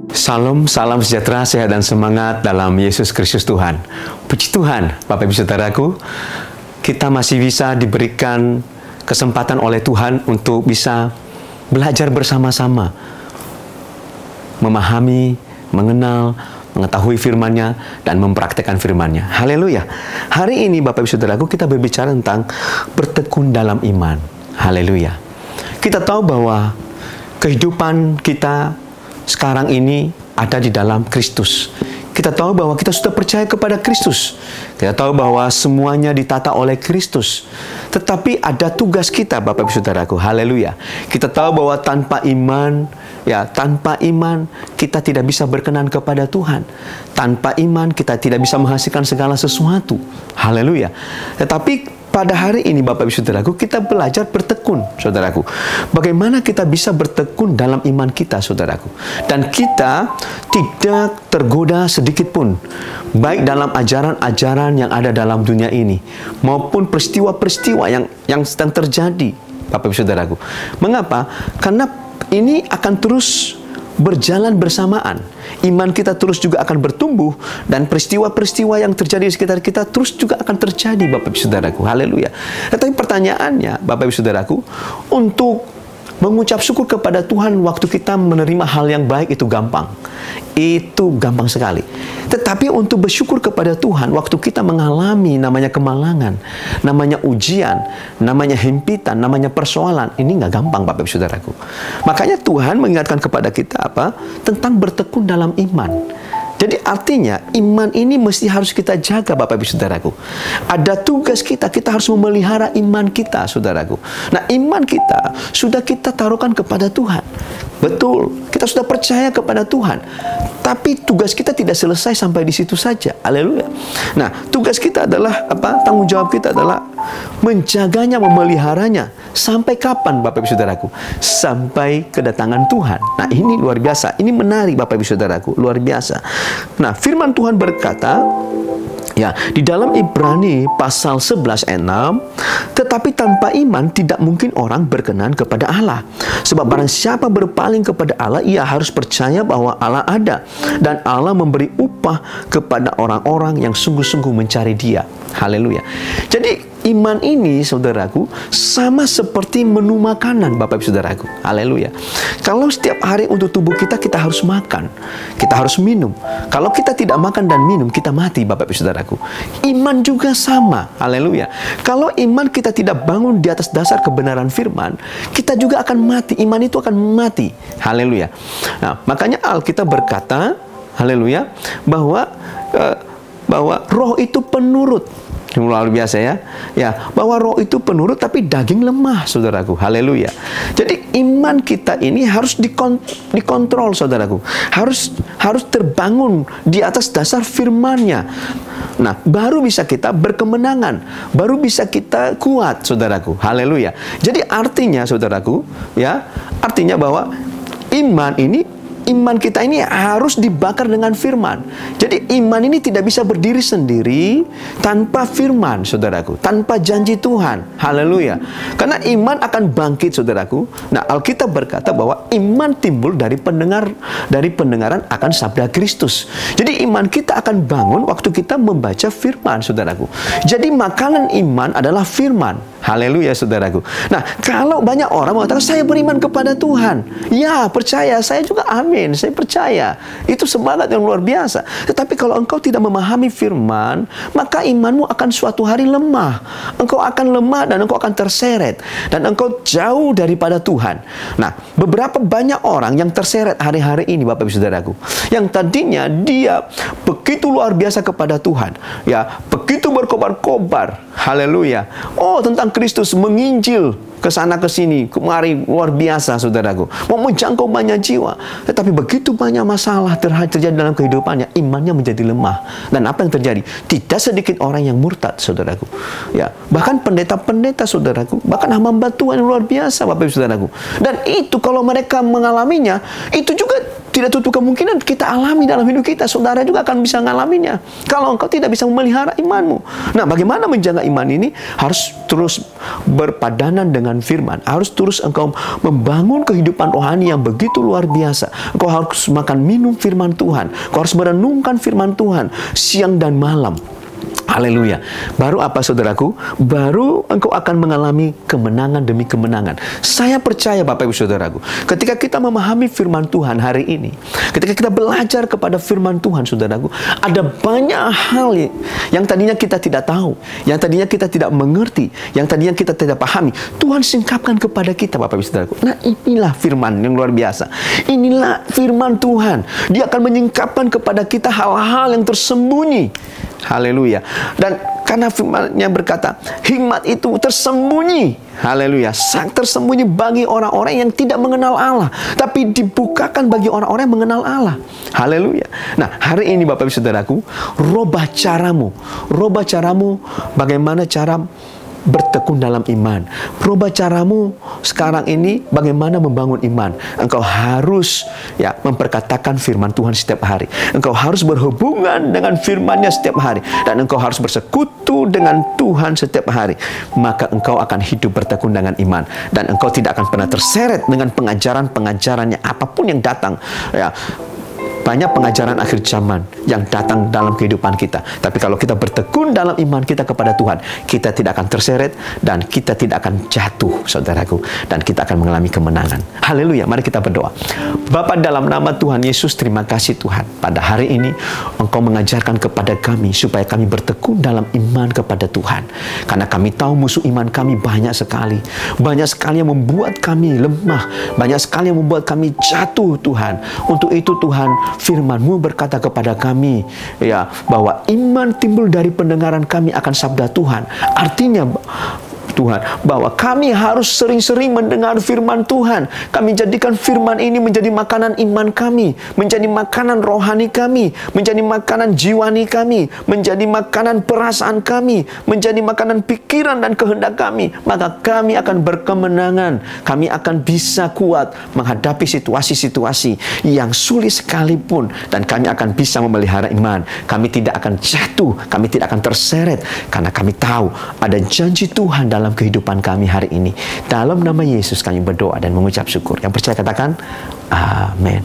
Salam, salam sejahtera, sehat dan semangat dalam Yesus Kristus Tuhan. Puji Tuhan, Bapak Ibu Saudaraku, kita masih bisa diberikan kesempatan oleh Tuhan untuk bisa belajar bersama-sama, memahami, mengenal, mengetahui firman-Nya, dan mempraktekkan firman-Nya. Haleluya. Hari ini Bapak Ibu Saudaraku, kita berbicara tentang bertekun dalam iman. Haleluya. Kita tahu bahwa kehidupan kita sekarang ini ada di dalam Kristus. Kita tahu bahwa kita sudah percaya kepada Kristus. Kita tahu bahwa semuanya ditata oleh Kristus. Tetapi ada tugas kita, Bapak Ibu Saudaraku. Haleluya. Kita tahu bahwa tanpa iman kita tidak bisa berkenan kepada Tuhan. Tanpa iman kita tidak bisa menghasilkan segala sesuatu. Haleluya. Tetapi pada hari ini Bapak Ibu Saudaraku, kita belajar bertekun, Saudaraku. Bagaimana kita bisa bertekun dalam iman kita, Saudaraku. Dan kita tidak tergoda sedikit pun, baik dalam ajaran-ajaran yang ada dalam dunia ini, maupun peristiwa-peristiwa yang sedang terjadi, Bapak Ibu Saudaraku. Mengapa? Karena ini akan terus berjalan bersamaan. Iman kita terus juga akan bertumbuh, dan peristiwa-peristiwa yang terjadi di sekitar kita terus juga akan terjadi, Bapak Ibu Saudaraku. Haleluya. Tetapi pertanyaannya, Bapak Ibu Saudaraku, untuk mengucap syukur kepada Tuhan waktu kita menerima hal yang baik itu gampang. Itu gampang sekali. Tetapi untuk bersyukur kepada Tuhan waktu kita mengalami namanya kemalangan, namanya ujian, namanya himpitan, namanya persoalan, ini nggak gampang, Bapak Ibu Saudaraku. Makanya Tuhan mengingatkan kepada kita apa? Tentang bertekun dalam iman. Jadi artinya iman ini mesti harus kita jaga, Bapak Ibu Saudaraku. Ada tugas kita harus memelihara iman kita, Saudaraku. Nah, iman kita sudah kita taruhkan kepada Tuhan. Betul, kita sudah percaya kepada Tuhan. Tapi tugas kita tidak selesai sampai di situ saja. Haleluya. Nah, tugas kita adalah apa? Tanggung jawab kita adalah menjaganya, memeliharanya. Sampai kapan, Bapak Ibu Saudaraku? Sampai kedatangan Tuhan. Nah, ini luar biasa. Ini menarik, Bapak Ibu Saudaraku. Luar biasa. Nah, firman Tuhan berkata, ya, di dalam Ibrani pasal 11 ayat 6, tetapi tanpa iman tidak mungkin orang berkenan kepada Allah. Sebab barang siapa berpaling kepada Allah, ia harus percaya bahwa Allah ada, dan Allah memberi upah kepada orang-orang yang sungguh-sungguh mencari Dia. Haleluya. Jadi iman ini, saudaraku, sama seperti menu makanan, Bapak Ibu Saudaraku. Haleluya. Kalau setiap hari untuk tubuh kita harus makan, kita harus minum. Kalau kita tidak makan dan minum, kita mati, Bapak Ibu Saudaraku. Iman juga sama. Haleluya. Kalau iman kita tidak bangun di atas dasar kebenaran firman, kita juga akan mati. Iman itu akan mati. Haleluya. Nah, makanya Alkitab berkata, haleluya, bahwa roh itu penurut. Luar biasa ya. Ya, bahwa roh itu penurut tapi daging lemah, saudaraku. Haleluya. Jadi iman kita ini harus dikontrol, saudaraku. Harus terbangun di atas dasar firman-Nya. Nah, baru bisa kita berkemenangan, baru bisa kita kuat, saudaraku. Haleluya. Jadi artinya, saudaraku, ya, artinya bahwa iman kita ini harus dibakar dengan firman. Jadi iman ini tidak bisa berdiri sendiri tanpa firman, saudaraku, tanpa janji Tuhan. Haleluya. Karena iman akan bangkit, saudaraku. Nah, Alkitab berkata bahwa iman timbul dari pendengaran akan sabda Kristus. Jadi iman kita akan bangun waktu kita membaca firman, saudaraku. Jadi makanan iman adalah firman. Haleluya, saudaraku. Nah, kalau banyak orang mengatakan saya beriman kepada Tuhan, ya, percaya, saya juga amin, saya percaya. Itu semangat yang luar biasa. Tetapi kalau engkau tidak memahami firman, maka imanmu akan suatu hari lemah. Engkau akan lemah dan engkau akan terseret, dan engkau jauh daripada Tuhan. Nah, beberapa banyak orang yang terseret hari-hari ini, Bapak Ibu Saudaraku, yang tadinya dia begitu luar biasa kepada Tuhan, ya, begitu berkobar-kobar, haleluya, oh, tentang Kristus, menginjil ke sana ke sini, kemari, luar biasa, saudaraku, mau menjangkau banyak jiwa. Tetapi begitu banyak masalah terjadi dalam kehidupannya, imannya menjadi lemah. Dan apa yang terjadi? Tidak sedikit orang yang murtad, saudaraku. Ya, bahkan pendeta-pendeta, saudaraku, bahkan hamba Tuhan yang luar biasa, Bapak Ibu Saudaraku. Dan itu kalau mereka mengalaminya, itu juga tidak tutup kemungkinan kita alami dalam hidup kita. Saudara juga akan bisa mengalaminya kalau engkau tidak bisa memelihara imanmu. Nah, bagaimana menjaga iman ini? Harus terus berpadanan dengan firman. Harus terus engkau membangun kehidupan rohani yang begitu luar biasa. Engkau harus makan minum firman Tuhan. Engkau harus merenungkan firman Tuhan siang dan malam. Haleluya. Baru apa, saudaraku? Baru engkau akan mengalami kemenangan demi kemenangan. Saya percaya, Bapak Ibu Saudaraku, ketika kita memahami firman Tuhan hari ini, ketika kita belajar kepada firman Tuhan, saudaraku, ada banyak hal yang tadinya kita tidak tahu, yang tadinya kita tidak mengerti, yang tadinya kita tidak pahami. Tuhan singkapkan kepada kita, Bapak Ibu Saudaraku. Nah, inilah firman yang luar biasa. Inilah firman Tuhan. Dia akan menyingkapkan kepada kita hal-hal yang tersembunyi. Haleluya. Dan karena firman-Nya berkata, hikmat itu tersembunyi. Haleluya. Sangat tersembunyi bagi orang-orang yang tidak mengenal Allah, tapi dibukakan bagi orang-orang yang mengenal Allah. Haleluya. Nah, hari ini Bapak Ibu Saudaraku, rubah caramu. Rubah caramu bagaimana cara bertekun dalam iman. Rubah caramu sekarang ini bagaimana membangun iman. Engkau harus memperkatakan firman Tuhan setiap hari. Engkau harus berhubungan dengan firman-Nya setiap hari. Dan engkau harus bersekutu dengan Tuhan setiap hari. Maka engkau akan hidup bertekun dengan iman. Dan engkau tidak akan pernah terseret dengan pengajaran-pengajarannya apapun yang datang. Banyak pengajaran akhir zaman yang datang dalam kehidupan kita. Tapi kalau kita bertekun dalam iman kita kepada Tuhan, kita tidak akan terseret dan kita tidak akan jatuh, saudaraku. Dan kita akan mengalami kemenangan. Haleluya. Mari kita berdoa. Bapa, dalam nama Tuhan Yesus, terima kasih Tuhan. Pada hari ini, Engkau mengajarkan kepada kami supaya kami bertekun dalam iman kepada Tuhan. Karena kami tahu musuh iman kami banyak sekali. Banyak sekali yang membuat kami lemah. Banyak sekali yang membuat kami jatuh, Tuhan. Untuk itu, Tuhan, firman-Mu berkata kepada kami bahwa iman timbul dari pendengaran kami akan sabda Tuhan. Artinya Tuhan, bahwa kami harus sering-sering mendengar firman Tuhan. Kami jadikan firman ini menjadi makanan iman kami, menjadi makanan rohani kami, menjadi makanan jiwani kami, menjadi makanan perasaan kami, menjadi makanan pikiran dan kehendak kami. Maka kami akan berkemenangan. Kami akan bisa kuat menghadapi situasi-situasi yang sulit sekalipun. Dan kami akan bisa memelihara iman. Kami tidak akan jatuh, kami tidak akan terseret. Karena kami tahu ada janji Tuhan dalam kehidupan kami hari ini. Dalam nama Yesus kami berdoa dan mengucap syukur. Yang percaya katakan amin.